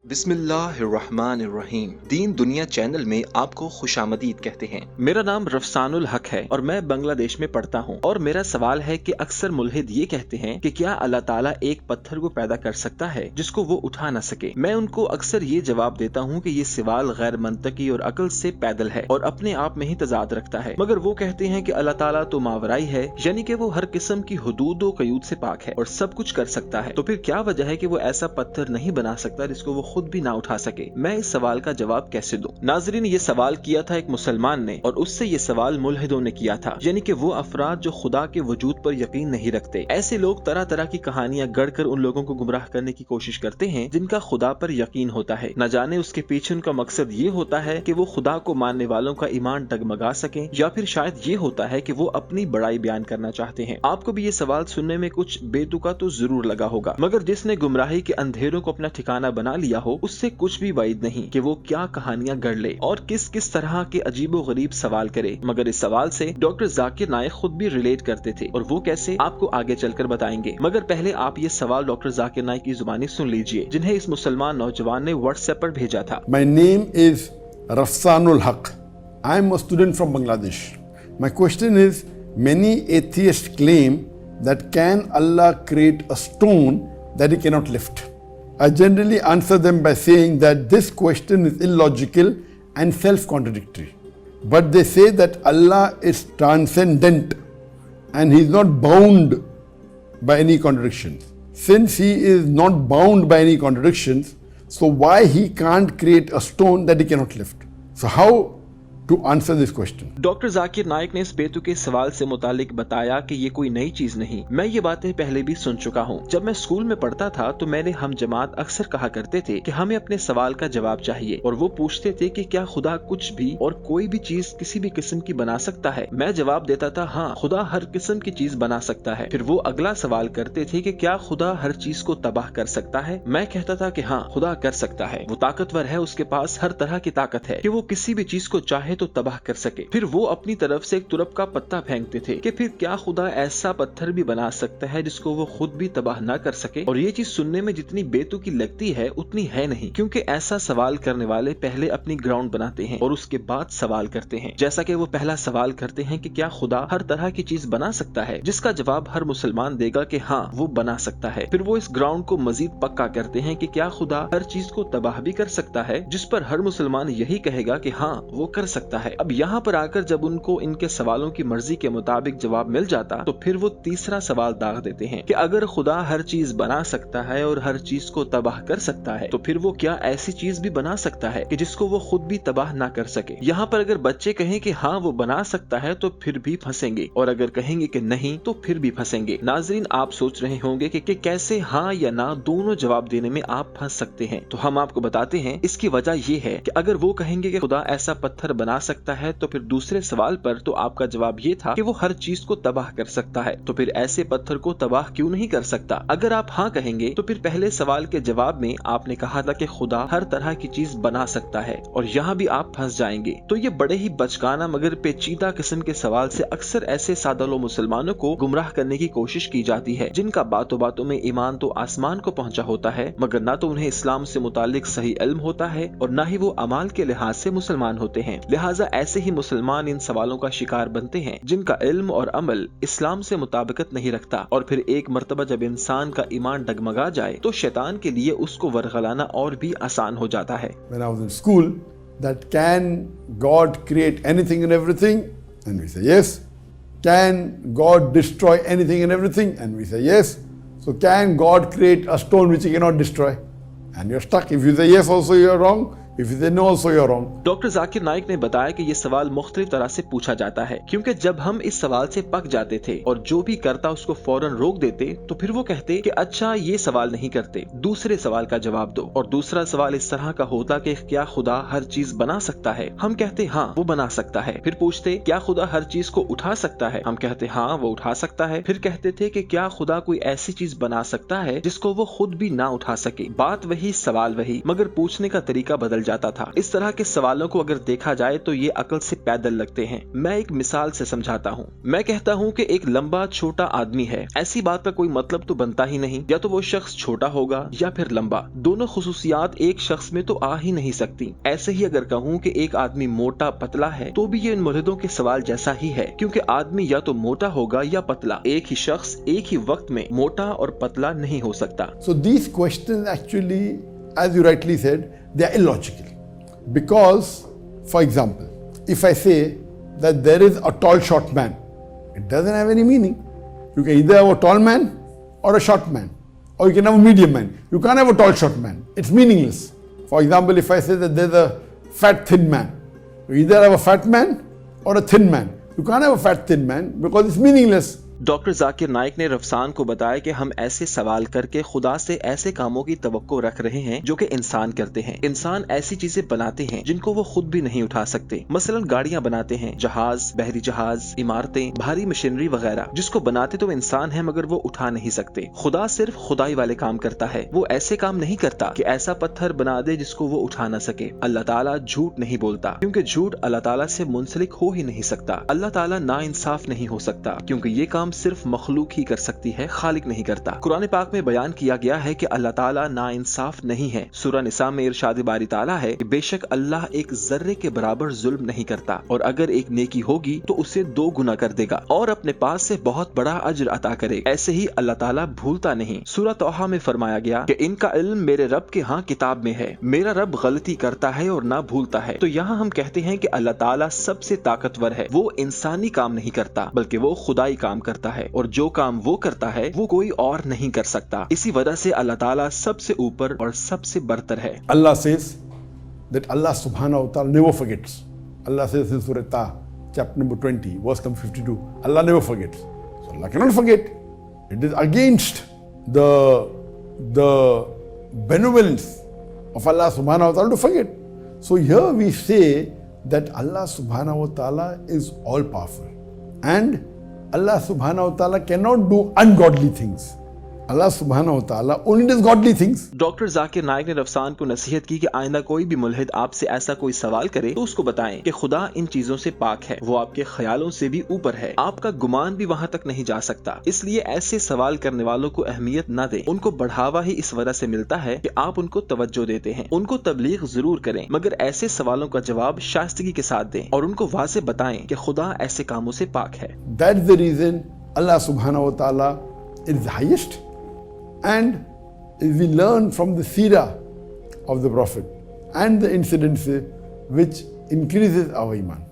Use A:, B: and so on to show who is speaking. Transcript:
A: بسم اللہ الرحمن الرحیم۔ دین دنیا چینل میں آپ کو خوش آمدید کہتے ہیں۔ میرا نام رفسان الحق ہے اور میں بنگلہ دیش میں پڑھتا ہوں، اور میرا سوال ہے کہ اکثر ملحد یہ کہتے ہیں کہ کیا اللہ تعالیٰ ایک پتھر کو پیدا کر سکتا ہے جس کو وہ اٹھا نہ سکے؟ میں ان کو اکثر یہ جواب دیتا ہوں کہ یہ سوال غیر منطقی اور عقل سے پیدل ہے اور اپنے آپ میں ہی تضاد رکھتا ہے، مگر وہ کہتے ہیں کہ اللہ تعالیٰ تو ماورائی ہے، یعنی کہ وہ ہر قسم کی حدود و قیود سے پاک ہے اور سب کچھ کر سکتا ہے، تو پھر کیا وجہ ہے کہ وہ ایسا پتھر نہیں بنا سکتا جس کو وہ خود بھی نہ اٹھا سکے؟ میں اس سوال کا جواب کیسے دوں؟ ناظرین، یہ سوال کیا تھا ایک مسلمان نے، اور اس سے یہ سوال ملحدوں نے کیا تھا، یعنی کہ وہ افراد جو خدا کے وجود پر یقین نہیں رکھتے۔ ایسے لوگ طرح طرح کی کہانیاں گڑھ کر ان لوگوں کو گمراہ کرنے کی کوشش کرتے ہیں جن کا خدا پر یقین ہوتا ہے، نہ جانے اس کے پیچھے ان کا مقصد یہ ہوتا ہے کہ وہ خدا کو ماننے والوں کا ایمان ڈگمگا سکیں، یا پھر شاید یہ ہوتا ہے کہ وہ اپنی بڑائی بیان کرنا چاہتے ہیں۔ آپ کو بھی یہ سوال سننے میں کچھ بے تکا تو ضرور لگا ہوگا، مگر جس نے گمراہی کے اندھیروں کو اپنا ٹھکانہ بنا لیا ہو اس سے کچھ بھی بعید نہیں کہ وہ کیا کہانیاں گڑھ لے اور کس طرح کے عجیب و غریب سوال کرے، مگر اس سوال سے ڈاکٹر ذاکر نائک خود بھی ریلیٹ کرتے تھے، اور وہ کیسے آپ کو آگے چل کر بتائیں گے۔ مگر پہلے آپ یہ سوال ڈاکٹر ذاکر نائک کی زبانی سن لیجئے جنہیں اس مسلمان نوجوان نے واٹس ایپ پر بھیجا تھا۔
B: My name is Rafsanul Haq. I am a student from Bangladesh. My question is, many atheists claim that can Allah create a stone that he cannot lift? I generally answer them by saying that this question is illogical and self-contradictory. But they say that Allah is transcendent and he is not bound by any contradictions. Since he is not bound by any contradictions, so why he can't create a stone that he cannot lift? So how to answer this question?
A: Doctor Zakir Naik نے اس بیتو کے سوال سے متعلق بتایا کہ یہ کوئی نئی چیز نہیں، میں یہ باتیں پہلے بھی سن چکا ہوں۔ جب میں اسکول میں پڑھتا تھا تو میرے ہم جماعت اکثر کہا کرتے تھے کہ ہمیں اپنے سوال کا جواب چاہیے، اور وہ پوچھتے تھے کہ کیا خدا کچھ بھی اور کوئی بھی چیز کسی بھی قسم کی بنا سکتا ہے؟ میں جواب دیتا تھا ہاں، خدا ہر قسم کی چیز بنا سکتا ہے۔ پھر وہ اگلا سوال کرتے تھے کہ کیا خدا ہر چیز کو تباہ کر سکتا ہے؟ میں کہتا تھا کہ ہاں، خدا کر سکتا ہے، وہ طاقتور ہے، اس کے پاس ہر طرح کی طاقت ہے کہ وہ کسی بھی چیز کو چاہے تو تباہ کر سکے۔ پھر وہ اپنی طرف سے ایک ترپ کا پتا پھینکتے تھے کہ پھر کیا خدا ایسا پتھر بھی بنا سکتا ہے جس کو وہ خود بھی تباہ نہ کر سکے؟ اور یہ چیز سننے میں جتنی بیتوکی لگتی ہے اتنی ہے نہیں، کیونکہ ایسا سوال کرنے والے پہلے اپنی گراؤنڈ بناتے ہیں اور اس کے بعد سوال کرتے ہیں، جیسا کہ وہ پہلا سوال کرتے ہیں کہ کیا خدا ہر طرح کی چیز بنا سکتا ہے، جس کا جواب ہر مسلمان دے گا کہ ہاں وہ بنا سکتا ہے۔ پھر وہ اس گراؤنڈ کو مزید پکا کرتے ہیں کہ کیا خدا ہر چیز کو تباہ بھی کر سکتا ہے، جس پر ہر مسلمان یہی کہے گا کہ ہاں وہ کر سکتا ہے۔ اب یہاں پر آ کر جب ان کو ان کے سوالوں کی مرضی کے مطابق جواب مل جاتا تو پھر وہ تیسرا سوال داغ دیتے ہیں کہ اگر خدا ہر چیز بنا سکتا ہے اور ہر چیز کو تباہ کر سکتا ہے تو پھر وہ کیا ایسی چیز بھی بنا سکتا ہے کہ جس کو وہ خود بھی تباہ نہ کر سکے؟ یہاں پر اگر بچے کہیں کہ ہاں وہ بنا سکتا ہے تو پھر بھی پھنسیں گے، اور اگر کہیں گے کہ نہیں تو پھر بھی پھنسیں گے۔ ناظرین، آپ سوچ رہے ہوں گے کہ کیسے ہاں یا نہ دونوں جواب دینے میں آپ پھنس سکتے ہیں، تو ہم آپ کو بتاتے ہیں اس کی وجہ یہ ہے کہ اگر وہ کہیں گے کہ خدا ایسا پتھر بنا سکتا ہے تو پھر دوسرے سوال پر تو آپ کا جواب یہ تھا کہ وہ ہر چیز کو تباہ کر سکتا ہے، تو پھر ایسے پتھر کو تباہ کیوں نہیں کر سکتا؟ اگر آپ ہاں کہیں گے تو پھر پہلے سوال کے جواب میں آپ نے کہا تھا کہ خدا ہر طرح کی چیز بنا سکتا ہے، اور یہاں بھی آپ پھنس جائیں گے۔ تو یہ بڑے ہی بچکانہ مگر پیچیدہ قسم کے سوال سے اکثر ایسے سادہ لو مسلمانوں کو گمراہ کرنے کی کوشش کی جاتی ہے جن کا باتوں باتوں میں ایمان تو آسمان کو پہنچا ہوتا ہے، مگر نہ تو انہیں اسلام سے متعلق صحیح علم ہوتا ہے اور نہ ہی وہ اعمال کے لحاظ سے مسلمان ہوتے ہیں۔ لہٰذا ایسے ہی مسلمان ان سوالوں کا شکار بنتے ہیں جن کا علم اور عمل اسلام سے مطابقت نہیں رکھتا، اور پھر ایک مرتبہ جب انسان کا ایمان ڈگمگا جائے تو شیطان کے لیے اس کو ورغلانا اور بھی آسان ہو جاتا ہے۔
B: When I was in school, that can God create anything and everything? And we say yes. Can God destroy anything and everything? And we say yes. So can God create a stone which he cannot destroy? And you're stuck. If you say yes also you're wrong. If you say no also you're wrong.
A: Doctor Zakir Naik نے بتایا کہ یہ سوال مختلف طرح سے پوچھا جاتا ہے، کیونکہ جب ہم اس سوال سے پک جاتے تھے اور جو بھی کرتا اس کو فوراً روک دیتے تو پھر وہ کہتے کہ اچھا یہ سوال نہیں کرتے، دوسرے سوال کا جواب دو، اور دوسرا سوال اس طرح کا ہوتا کہ کیا خدا ہر چیز بنا سکتا ہے؟ ہم کہتے ہاں وہ بنا سکتا ہے۔ پھر پوچھتے کیا خدا ہر چیز کو اٹھا سکتا ہے؟ ہم کہتے ہاں وہ اٹھا سکتا ہے۔ پھر کہتے تھے کہ کیا خدا کوئی ایسی چیز بنا سکتا ہے جس کو وہ خود بھی نہ اٹھا سکے؟ بات وہی، سوال وہی، مگر پوچھنے کا طریقہ بدل جاتا تھا۔ اس طرح کے سوالوں کو اگر دیکھا جائے تو یہ عقل سے پیدل لگتے ہیں۔ میں ایک مثال سے سمجھاتا ہوں۔ میں کہتا ہوں کہ ایک لمبا چھوٹا آدمی ہے، ایسی بات کا کوئی مطلب تو بنتا ہی نہیں، یا تو وہ شخص چھوٹا ہوگا یا پھر لمبا، دونوں خصوصیات ایک شخص میں تو آ ہی نہیں سکتی۔ ایسے ہی اگر کہوں کہ ایک آدمی موٹا پتلا ہے تو بھی یہ ان ملحدوں کے سوال جیسا ہی ہے، کیونکہ آدمی یا تو موٹا ہوگا یا پتلا، ایک ہی شخص ایک ہی وقت میں موٹا اور پتلا نہیں ہو سکتا۔
B: So these questions actually, as you rightly said, they are illogical. Because, for example, if I say that there is a tall short man, it doesn't have any meaning. You can either have a tall man or a short man, or you can have a medium man. You can't have a tall short man. It's meaningless. For example, if I say that there's a fat thin man, you either have a fat man or a thin man. You can't have a fat thin man because it's meaningless.
A: Doctor Zakir Naik نے رفسان کو بتایا کہ ہم ایسے سوال کر کے خدا سے ایسے کاموں کی توقع رکھ رہے ہیں جو کہ انسان کرتے ہیں۔ انسان ایسی چیزیں بناتے ہیں جن کو وہ خود بھی نہیں اٹھا سکتے، مثلا گاڑیاں بناتے ہیں، جہاز، بحری جہاز، عمارتیں، بھاری مشینری وغیرہ، جس کو بناتے تو انسان ہیں مگر وہ اٹھا نہیں سکتے۔ خدا صرف خدائی والے کام کرتا ہے، وہ ایسے کام نہیں کرتا کہ ایسا پتھر بنا دے جس کو وہ اٹھا نہ سکے۔ اللہ تعالیٰ جھوٹ نہیں بولتا، کیونکہ جھوٹ اللہ تعالیٰ سے منسلک ہو ہی نہیں سکتا۔ اللہ تعالیٰ نا انصاف نہیں ہو سکتا، کیونکہ یہ کام صرف مخلوق ہی کر سکتی ہے، خالق نہیں کرتا۔ قرآن پاک میں بیان کیا گیا ہے کہ اللہ تعالیٰ نا انصاف نہیں ہے۔ سورہ نساء میں ارشاد باری تعالیٰ ہے کہ بے شک اللہ ایک ذرے کے برابر ظلم نہیں کرتا، اور اگر ایک نیکی ہوگی تو اسے 2 گنا کر دے گا اور اپنے پاس سے بہت بڑا اجر عطا کرے۔ ایسے ہی اللہ تعالیٰ بھولتا نہیں۔ سورہ طٰہٰ میں فرمایا گیا کہ ان کا علم میرے رب کے ہاں کتاب میں ہے، میرا رب غلطی کرتا ہے اور نہ بھولتا ہے۔ تو یہاں ہم کہتے ہیں کہ اللہ تعالیٰ سب سے طاقتور ہے، وہ انسانی کام نہیں کرتا بلکہ وہ خدائی کام کرتا ہے، اور جو کام وہ کرتا ہے وہ کوئی اور نہیں کر سکتا۔ اسی وجہ سے اللہ تعالیٰ سب سے اوپر اور سب سے برتر ہے۔
B: Allah says that Allah subhanahu wa ta'ala never forgets. Allah says in Surah Taha, chapter number 20, verse number 52, Allah never forgets. So Allah cannot forget. It is against the benevolence of Allah subhanahu wa ta'ala to forget. So here we say that Allah subhanahu wa ta'ala is all powerful, and Allah subhanahu wa ta'ala cannot do ungodly things. Allah subhanahu wa ta'ala only does godly things.
A: Doctor Zakir Naik نے رفسان کو نصیحت کی کہ آئندہ کوئی بھی ملحد آپ سے ایسا کوئی سوال کرے تو اس کو بتائیں کہ خدا ان چیزوں سے پاک ہے، وہ آپ کے خیالوں سے بھی اوپر ہے، آپ کا گمان بھی وہاں تک نہیں جا سکتا۔ اس لیے ایسے سوال کرنے والوں کو اہمیت نہ دیں، ان کو بڑھاوا ہی اس وجہ سے ملتا ہے کہ آپ ان کو توجہ دیتے ہیں۔ ان کو تبلیغ ضرور کریں، مگر ایسے سوالوں کا جواب شائستگی کے ساتھ دیں اور ان کو واضح بتائیں کہ خدا ایسے کاموں سے پاک ہے۔
B: That's the reason Allah subhanahu wa ta'ala is the highest. And we learn from the seerah of the Prophet and the incidents which increases our iman.